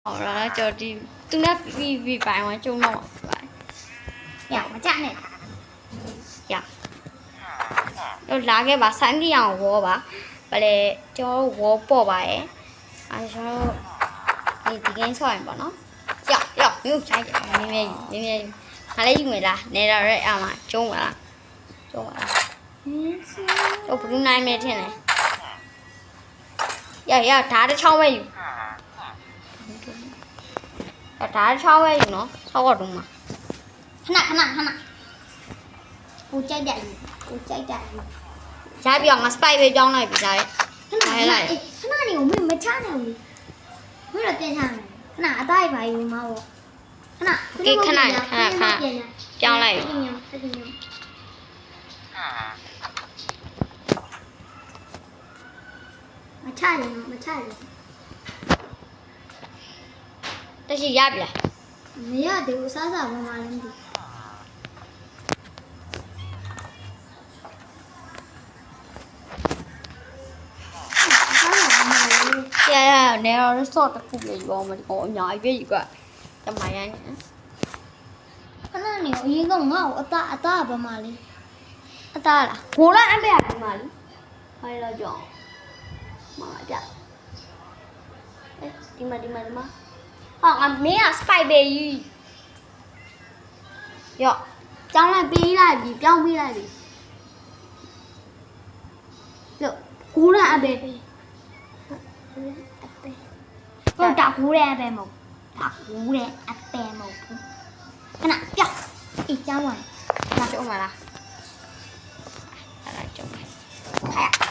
好了，就ဒီသူနဲ့ပြီးပိုင်းဝင်ကျုံတော့ပိုင်းရမကြနဲ့ရတော့လာခဲ့ပါဆိုင်းတီအောင်ဝေါ်ပါဗလဲကျွန်တော်ဝေါ်ပေါ့ပါရဲ့အဲကျွန်တော်ဒီကင်းဆော့ရင်ပေါ့နော်ရောက်မြို့ချိုက်မြင်းမြင်းငါလည်းယူမယ်လားနေတော့ရဲအမကျုံးပါလားတော့ဘလူးနိုင်မယ်ထင်တယ်ရဓာတ်တစ်ချောင်းပဲယူဓာတ်ချောင်းပဲယူနော်ဆောက်တော့မှာခဏကိုကြိုက်တယ်ရပြအောင်ငါစပိုက်ပဲကြောင်းလိုက်ပြီသားရဲ့ခဏနေကိုမချနိုင်ဘူးမင်းတော့ပြန်ချမယ်ခဏအသားပါယူမှာပေါ့ခဏကြောင်းလိုက်မချရင်တရှိရပြီလားမရသေးဘူးစားစားဘာမှလည်းမသိရနေတော့ resort တစ်ခုလေးရောမဒီကောင်အများကြီးပဲယူကတမရမ်းခဏနေအရင်ကငါ့ကိုအသားဘာမှလဲအသားလားဘိုးလိုက်အမေကဒီမှာလေခိုင်းတော့ကြောင်းမာကြဒီမှာဟာငါမင်းက spike ပဲကြီးရော့ကြောင်းလိုက်ပေးလိုက်ပြီပြောင်းပေးလိုက်ပြီလို့ကိုရအဘေဟုတ်တာကူတဲ့အပဲမဟုတ်ဒါကူတဲ့အပဲမဟုတ်ဘူးခဏပြောင်းအေးကျောင်းပါငါကျုံပါလားအဲ့ဒါကျုံပါ